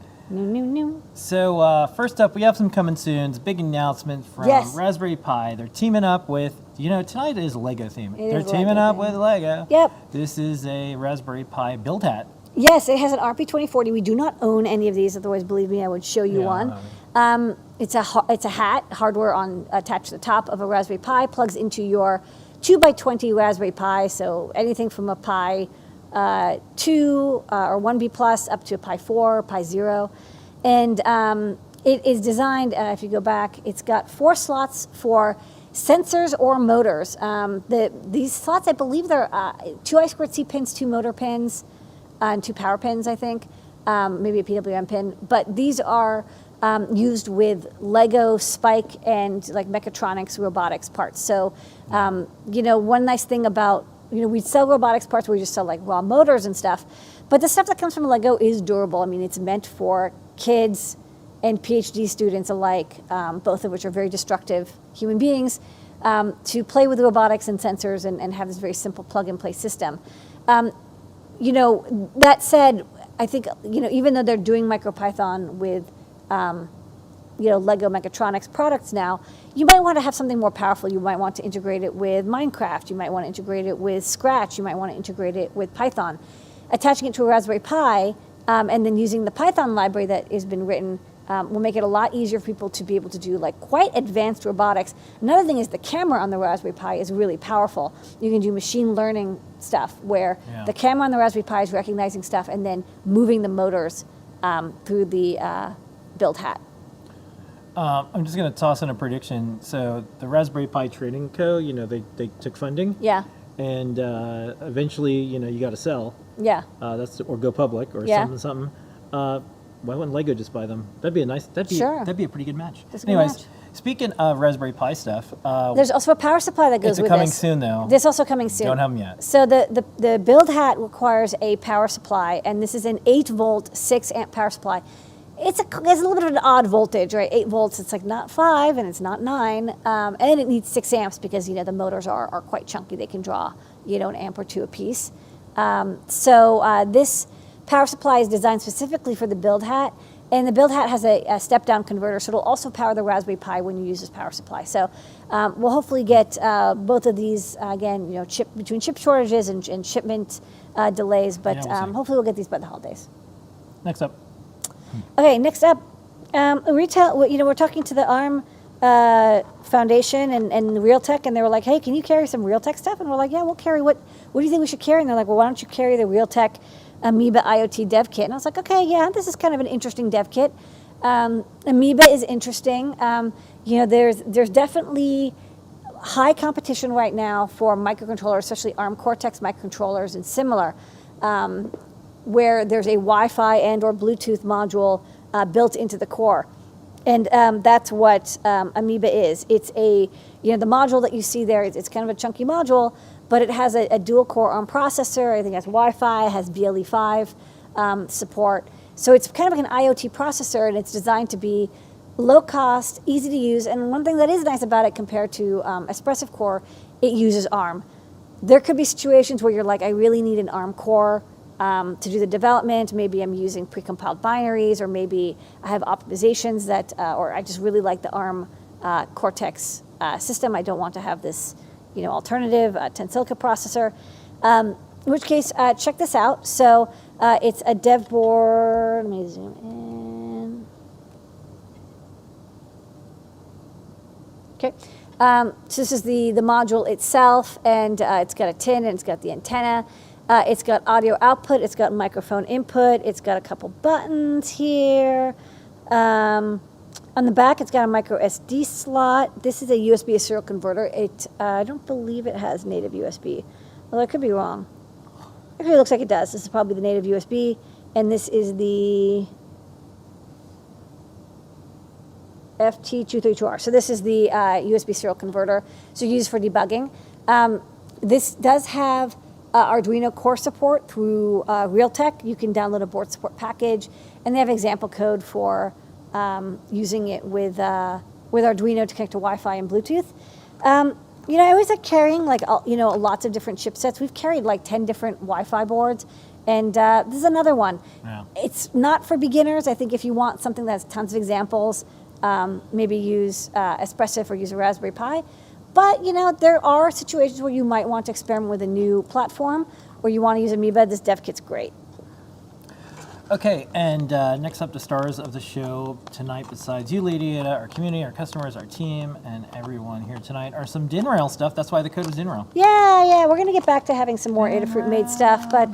So first up, we have some coming soon. It's a big announcement from Yes. Raspberry Pi. They're teaming up with, tonight is Lego theme. They're is teaming Lego up theme. with Lego. Yep. This is a Raspberry Pi build hat. Yes, it has an RP2040. We do not own any of these. Otherwise, believe me, I would show you Yeah, one. It's a hat, hardware attached to the top of a Raspberry Pi, plugs into your 2x20 Raspberry Pi. So anything from a Pi 2 or 1B plus up to a Pi 4, Pi 0. And it is designed, if you go back, it's got 4 slots for sensors or motors. These slots, I believe they're 2 I2C pins, 2 motor pins, and 2 power pins, I think, maybe a PWM pin. But these are used with Lego, Spike, and like mechatronics, robotics parts. So, one nice thing about, we sell robotics parts where we just sell like raw motors and stuff. But the stuff that comes from Lego is durable. I mean, it's meant for kids and PhD students alike, both of which are very destructive human beings, to play with robotics and sensors and have this very simple plug-and-play system. That said, I think, even though they're doing MicroPython with, Lego Mechatronics products now, you might want to have something more powerful. You might want to integrate it with Minecraft. You might want to integrate it with Scratch. You might want to integrate it with Python. Attaching it to a Raspberry Pi and then using the Python library that has been written will make it a lot easier for people to be able to do like quite advanced robotics. Another thing is the camera on the Raspberry Pi is really powerful. You can do machine learning stuff where the camera on the Raspberry Pi is recognizing stuff and then moving the motors through the build hat. I'm just going to toss in a prediction. So the Raspberry Pi Trading Co., they took funding. Yeah. And eventually, you got to sell. Yeah. Or go public or something. Why wouldn't Lego just buy them? That'd be that'd be a pretty good match. That's a good Anyways, match. speaking of Raspberry Pi stuff, There's also a power supply that goes it's with coming this. soon though. This also coming soon. Don't have them yet. So the build hat requires a power supply, and this is an 8-volt, 6-amp power supply. It's a little bit of an odd voltage, right? 8 volts, it's like not 5 and it's not 9. And it needs 6 amps because, the motors are quite chunky. They can draw, an amp or 2 apiece. So this power supply is designed specifically for the build hat. And the build hat has a step-down converter, so it'll also power the Raspberry Pi when you use this power supply. So we'll hopefully get both of these, again, between chip shortages and shipment delays, but Yeah, we'll see. hopefully we'll get these by the holidays. Next up. Okay, next up, retail. We're talking to the ARM Foundation and Realtek, and they were like, "Hey, can you carry some Realtek stuff?" And we're like, "Yeah, we'll carry. What do you think we should carry?" And they're like, "Well, why don't you carry the Realtek Amoeba IoT dev kit?" And I was like, "Okay, yeah, this is kind of an interesting dev kit. Amoeba is interesting. There's definitely high competition right now for microcontrollers, especially ARM Cortex microcontrollers and similar." Where there's a Wi-Fi and or Bluetooth module built into the core. And that's what Amoeba is. It's the module that you see there, it's kind of a chunky module, but it has a dual core ARM processor. I think it has Wi-Fi, has BLE5 support. So it's kind of like an IoT processor, and it's designed to be low cost, easy to use. And one thing that is nice about it compared to Espressif Core, it uses ARM. There could be situations where you're like, I really need an ARM core to do the development. Maybe I'm using precompiled binaries, or maybe I have optimizations that, or I just really like the ARM Cortex system. I don't want to have this, alternative Tensilica processor. In which case, check this out. So it's a dev board. Let me zoom in. Okay. So this is the module itself, and it's got a tin, and it's got the antenna. It's got audio output. It's got microphone input. It's got a couple buttons here. On the back, it's got a micro SD slot. This is a USB serial converter. I don't believe it has native USB. Well, I could be wrong. Actually, it looks like it does. This is probably the native USB, and this is the FT232R. So this is the USB serial converter, so used for debugging. This does have Arduino core support through Realtek. You can download a board support package, and they have example code for using it with Arduino to connect to Wi-Fi and Bluetooth. You know, I always like carrying lots of different chipsets. We've carried like 10 different Wi-Fi boards, and this is another one. Yeah. It's not for beginners. I think if you want something that has tons of examples, maybe use Espressif or use a Raspberry Pi. But, you know, there are situations where you might want to experiment with a new platform, or you want to use Amoeba. This dev kit's great. Okay, and next up, the stars of the show tonight, besides you, Lady Ada, our community, our customers, our team, and everyone here tonight, are some DinRail stuff. That's why the code was DinRail. Yeah, we're going to get back to having some more Adafruit made stuff, but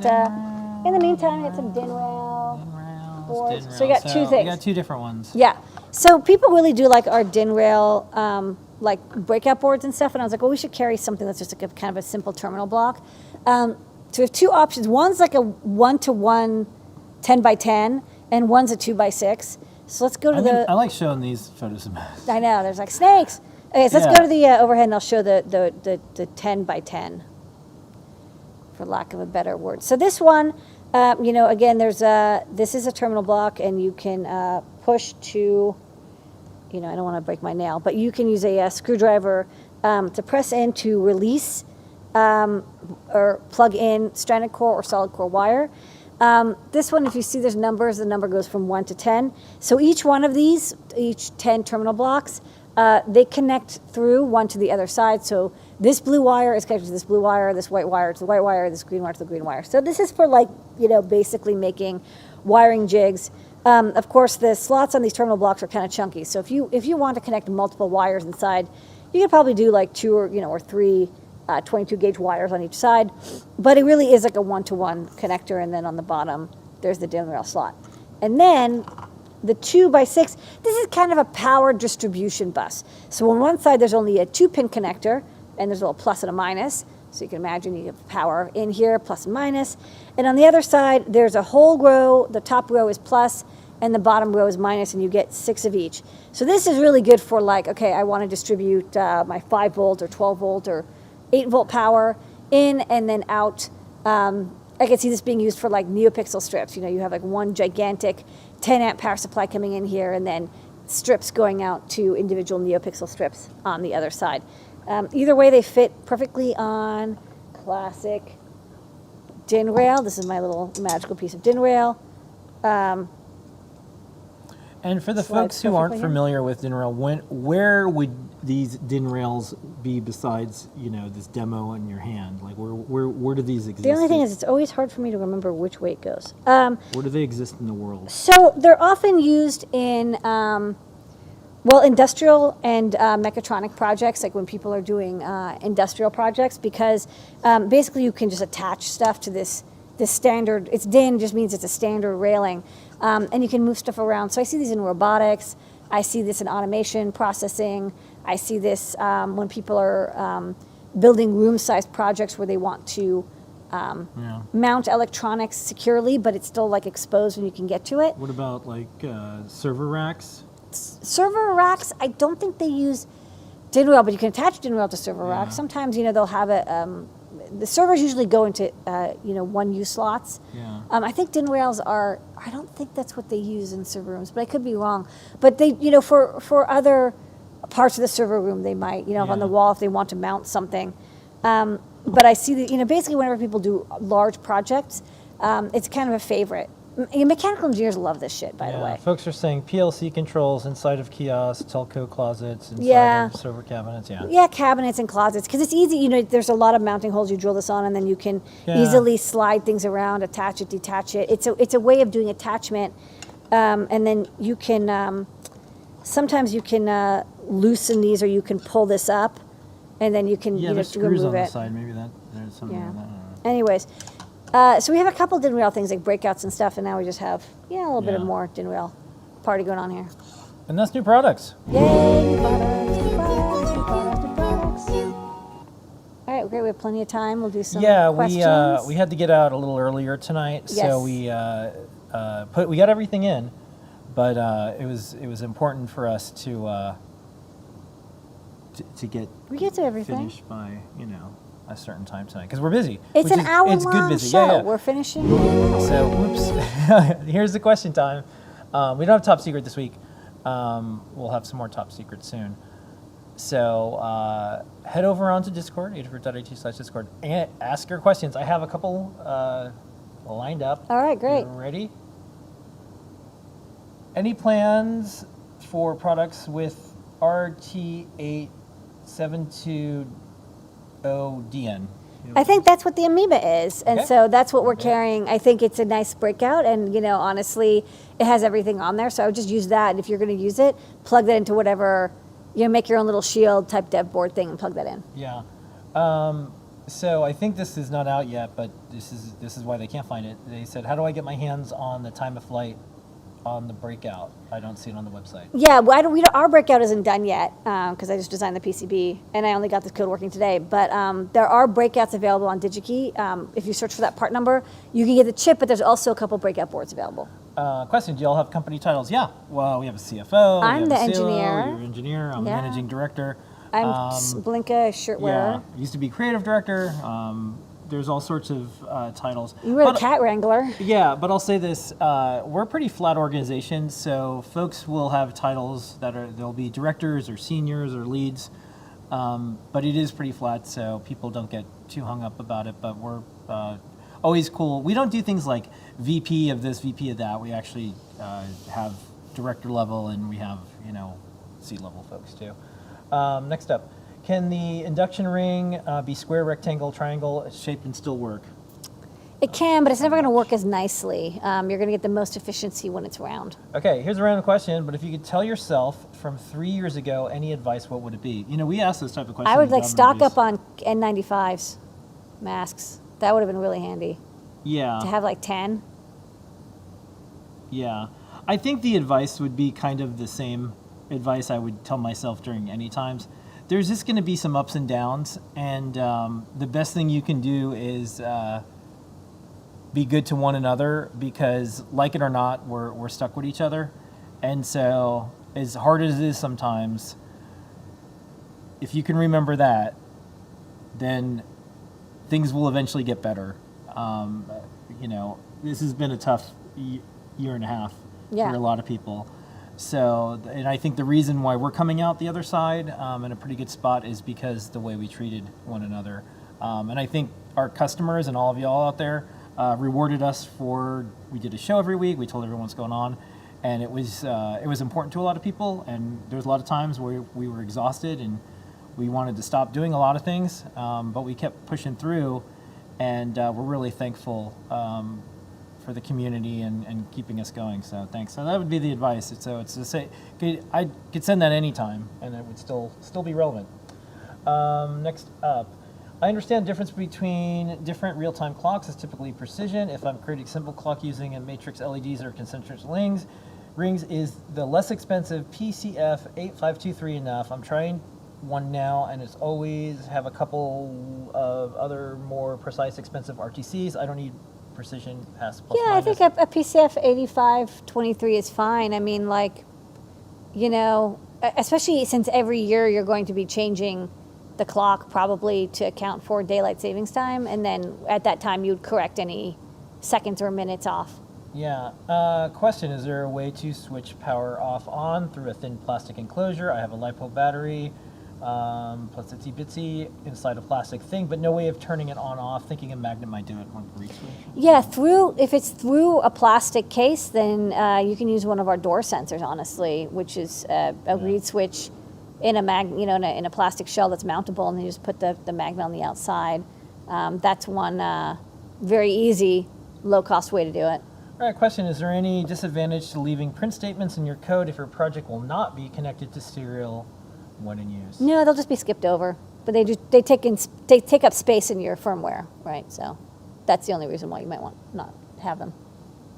in the meantime, it's some DinRail boards. So you got two things. We got two different ones. Yeah. So people really do like our DinRail like breakout boards and stuff, and I was like, well, we should carry something that's just like a kind of a simple terminal block. So we have two options. One's like a 1-to-1 10 by 10, and one's a 2 by 6. So let's go to I like showing these photos of masks. I know, there's like snakes. Okay, so let's go to the overhead, and I'll show the 10 by 10, for lack of a better word. So this one, you know, again, this is a terminal block, and you can push to, you know, I don't want to break my nail, but you can use a screwdriver to press in to release or plug in stranded core or solid core wire. This one, if you see there's numbers, the number goes from 1 to 10. So each one of these, each 10 terminal blocks, they connect through one to the other side. So this blue wire is connected to this blue wire, this white wire to the white wire, this green wire to the green wire. So this is for, like, you know, basically making wiring jigs. Of course, the slots on these terminal blocks are kind of chunky. So if you want to connect multiple wires inside, you could probably do like 2 or 3 22 gauge wires on each side, but it really is like a 1-to-1 connector, and then on the bottom there's the DinRail slot. And then the 2 by 6, this is kind of a power distribution bus. So on one side there's only a 2-pin connector, and there's a little plus and a minus, so you can imagine you have power in here, plus and minus. And on the other side there's a whole row, the top row is plus and the bottom row is minus, and you get 6 of each. So this is really good for, like, okay, I want to distribute my 5 volt or 12 volt or 8 volt power in and then out. I can see this being used for like NeoPixel strips. You know, you have like one gigantic 10 amp power supply coming in here, and then strips going out to individual NeoPixel strips on the other side. Either way, they fit perfectly on classic DinRail. This is my little magical piece of DinRail. And for the folks who aren't familiar with DinRail, where would these DinRails be besides, you know, this demo in your hand? Like, where do these exist? The only thing is, it's always hard for me to remember which way it goes. Where do they exist in the world? So they're often used in, industrial and mechatronic projects, like when people are doing industrial projects, because basically you can just attach stuff to this standard. It's DIN just means it's a standard railing. And you can move stuff around. So I see these in robotics. I see this in automation processing. I see this when people are building room-sized projects where they want to mount electronics securely, but it's still like exposed when you can get to it. What about like server racks? Server racks, I don't think they use DinRail, but you can attach DinRail to server racks. Sometimes, you know, they'll have it. The servers usually go into, one-use slots. Yeah. I think DinRails are, I don't think that's what they use in server rooms, but I could be wrong. But they, you know, for other parts of the server room, they might, you know, on the wall if they want to mount something. But I see that, you know, basically whenever people do large projects, it's kind of a favorite. Mechanical engineers love this shit, by the way. Folks are saying PLC controls inside of kiosks, telco closets, inside of server cabinets. Yeah, cabinets and closets, because it's easy. You know, there's a lot of mounting holes. You drill this on, and then you can easily slide things around, attach it, detach it. It's a way of doing attachment, and then you can sometimes you can loosen these, or you can pull this up, and then you can Yeah, you there's have to screws remove on it. the side. Maybe there's something Yeah. like that. I don't know. Anyways, so we have a couple din rail things like breakouts and stuff, and now we just have a little bit of Yeah. more din rail party going on here. And that's new products. Yay! New products, new products, new products, new products. All right, great. We have plenty of time. We'll do some questions. We had to get out a little earlier tonight, so Yes. we got everything in, but it was important for us to get We get to everything. finished by a certain time tonight because we're busy. It's which an is- hour-long It's good busy. show. Yeah, yeah. We're finishing now. So, whoops. Here's the question time. We don't have top secret this week. We'll have some more top secret soon. So head over onto Discord, adafruit.it/Discord, and ask your questions. I have a couple lined up. All right, great. You ready? Any plans for products with RT8720DN? I think that's what the Amoeba is, and Okay. so that's what we're Okay. carrying. I think it's a nice breakout, and honestly, it has everything on there. So I would just use that, and if you're going to use it, plug that into whatever, make your own little Shield type dev board thing and plug that in. Yeah. So I think this is not out yet, but this is why they can't find it. They said, "How do I get my hands on the time of flight on the breakout?" I don't see it on the website. Yeah, well, our breakout isn't done yet because I just designed the PCB and I only got this code working today. But there are breakouts available on DigiKey. If you search for that part number, you can get the chip, but there's also a couple breakout boards available. Question: do y'all have company titles? Yeah. Well, we have a CFO. we I'm have the a CLO, engineer. You're an engineer. I'm Yeah. managing director. I'm Blinka, shirt wearer. Yeah. Used to be creative director. There's all sorts of titles. You were the But- cat wrangler. Yeah, but I'll say this: we're a pretty flat organization, so folks will have titles they'll be directors or seniors or leads, but it is pretty flat, so people don't get too hung up about it. But we're always cool. We don't do things like VP of this, VP of that. We actually have director level, and we have C-level folks too. Next up. Can the induction ring be square, rectangle, triangle shaped and still work? It can, but it's never going to work as nicely. You're going to get the most efficiency when it's round. Okay, here's a random question, but if you could tell yourself from 3 years ago any advice, what would it be? We ask those type of questions. I would in like job stock interviews. up on N95s, masks. That would have been really handy to Yeah, have like 10. yeah. I think the advice would be kind of the same advice I would tell myself during any times. There's just going to be some ups and downs, and the best thing you can do is be good to one another because, like it or not, we're stuck with each other. And so, as hard as it is sometimes, if you can remember that, then things will eventually get better. This has been a tough year and a half Yeah. for a lot of people. So, and I think the reason why we're coming out the other side in a pretty good spot is because the way we treated one another. And I think our customers and all of y'all out there rewarded us we did a show every week, we told everyone what's going on, and it was important to a lot of people, and there was a lot of times where we were exhausted and we wanted to stop doing a lot of things, but we kept pushing through, and we're really thankful for the community and keeping us going. So thanks. So that would be the advice. So it's to say, I could send that anytime, and it would still be relevant. Next up, I understand the difference between different real-time clocks is typically precision. If I'm creating simple clock using a matrix LEDs or concentric rings, is the less expensive PCF 8523 enough? I'm trying one now, and it's always have a couple of other more precise, expensive RTCs. I don't need precision past plus Yeah, I minus. think a PCF 8523 is fine. I mean, especially since every year you're going to be changing the clock probably to account for daylight savings time, and then at that time you'd correct any seconds or minutes off. Yeah. Question, is there a way to switch power off on through a thin plastic enclosure? I have a Lipo battery, plus itsy bitsy inside a plastic thing, but no way of turning it on off. Thinking a magnet might do it on reach switch. Yeah, if it's through a plastic case, then you can use one of our door sensors, honestly, which is a reed switch in a plastic shell that's mountable, and then you just put the magnet on the outside. That's one very easy, low-cost way to do it. All right, question, is there any disadvantage to leaving print statements in your code if your project will not be connected to serial when in use? No, they'll just be skipped over. But they take up space in your firmware, right? So that's the only reason why you might want not have them.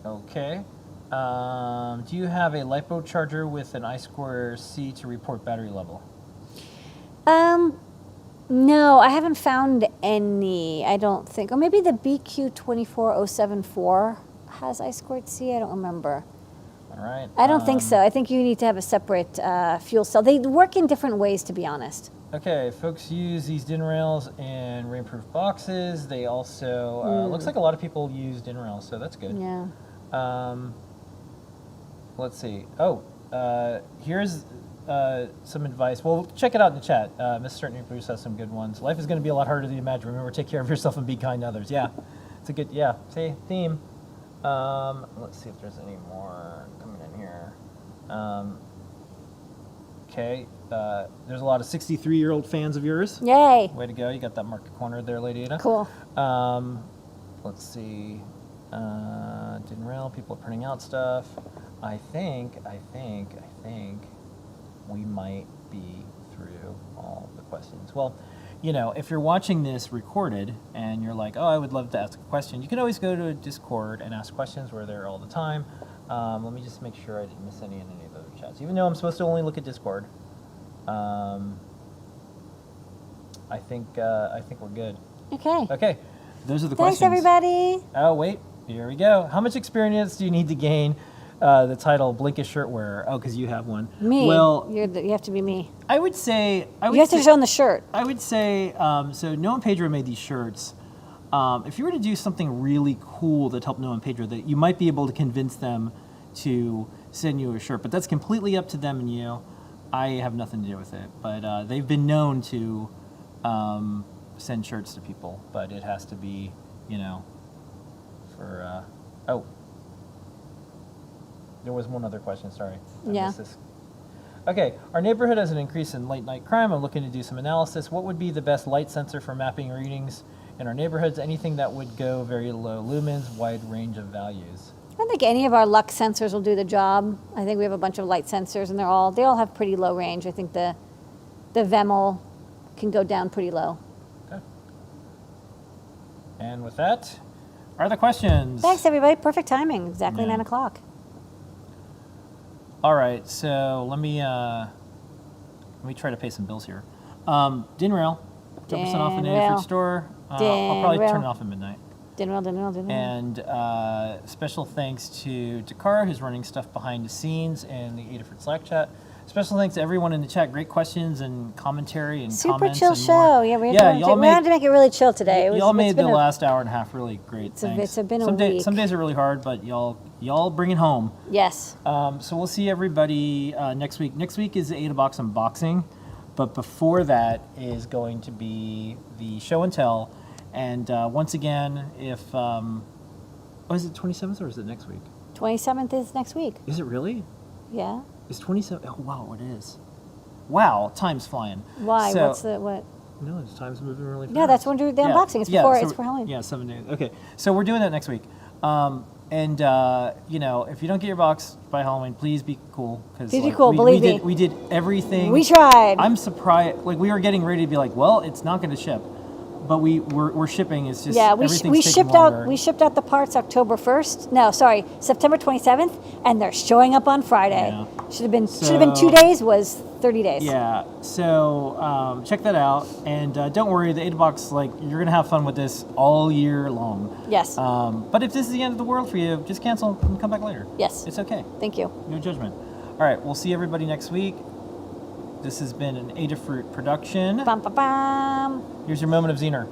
Okay. Do you have a Lipo charger with an I2C to report battery level? No, I haven't found any. I don't think, or maybe the BQ24074 has I2C. I don't remember. All right. I don't think so. I think you need to have a separate fuel cell. They work in different ways, to be honest. Okay, folks use these DIN rails in rainproof boxes. They also, looks like a lot of people use DIN rails, so that's good. Yeah. Let's see. Oh, here's some advice. Well, check it out in the chat. Miss Certainty Bruce has some good ones. Life is going to be a lot harder than you imagine. Remember, take care of yourself and be kind to others. Yeah, it's a good, see, theme. Let's see if there's any more coming in here. Okay, there's a lot of 63-year-old fans of yours. Yay. Way to go. You got that market corner there, Lady Ada. Cool. Let's see. Didn't rail. People are printing out stuff. I think we might be through all the questions. Well, you know, if you're watching this recorded and you're like, oh, I would love to ask a question, you can always go to Discord and ask questions. We're there all the time. Let me just make sure I didn't miss any in any of the other chats. Even though I'm supposed to only look at Discord, I think we're good. Okay. Okay, those are the Thanks, questions. everybody. Oh, wait, here we go. How much experience do you need to gain the title Blinkish shirt wearer? Oh, because you have one. Me. Well, You have to be me. I would say... You have to show them the shirt. I would say, so Noah and Pedro made these shirts. If you were to do something really cool that helped Noah and Pedro, that you might be able to convince them to send you a shirt. But that's completely up to them and you. I have nothing to do with it. But they've been known to send shirts to people. But it has to be, you know, for... oh. There was one other question, sorry. I missed this. Okay, our neighborhood has an increase in late night crime. I'm looking to do some analysis. What would be the best light sensor for mapping readings in our neighborhoods? Anything that would go very low lumens, wide range of values. I don't think any of our Lux sensors will do the job. I think we have a bunch of light sensors, and they all have pretty low range. I think the Vemel can go down pretty low. Okay. And with that, are the questions. Thanks, everybody. Perfect timing. Exactly Yeah. 9 o'clock. All right, so let me try to pay some bills here. DIN rail, 10% off in the Adafruit store. I'll probably turn it off at midnight. DIN rail. And special thanks to Takara, who's running stuff behind the scenes in the Adafruit Slack chat. Special thanks to everyone in the chat. Great questions and commentary and Super comments. chill and show. more. Yeah, we y'all had to make it really chill today. Y'all made the last hour and a half really great. Thanks. It's been a some week. Some days are really hard, but y'all bring it home. Yes. So we'll see everybody next week. Next week is the AdaBox unboxing, but before that is going to be the show and tell. And once again, if is it 27th or is it next week? 27th is next week. Is it really? Yeah. It's 27th. Oh wow, it is. Wow, time's flying. Why? So, what? No, it's time's moving really fast. Yeah, that's when we do the unboxing. It's before. It's for Halloween. Yeah, 7 days. Okay, so we're doing that next week. And you know, if you don't get your box by Halloween, please be cool. Please be cool. Believe me. We did everything. We tried. I'm surprised. Like we were getting ready to be like, well, it's not going to ship, but we're shipping. It's just we shipped out. We shipped out the parts October 1st. No, sorry, September 27th, and they're showing up on Friday. Yeah. Should have been 2 days. Was 30 days. Yeah. So check that out, and don't worry. The AdaBox, like you're gonna have fun with this all year long. Yes. But if this is the end of the world for you, just cancel and come back later. Yes. It's okay. Thank you. No judgment. All right. We'll see everybody next week. This has been an Adafruit production. Bum, bum, bum. Here's your moment of Zener.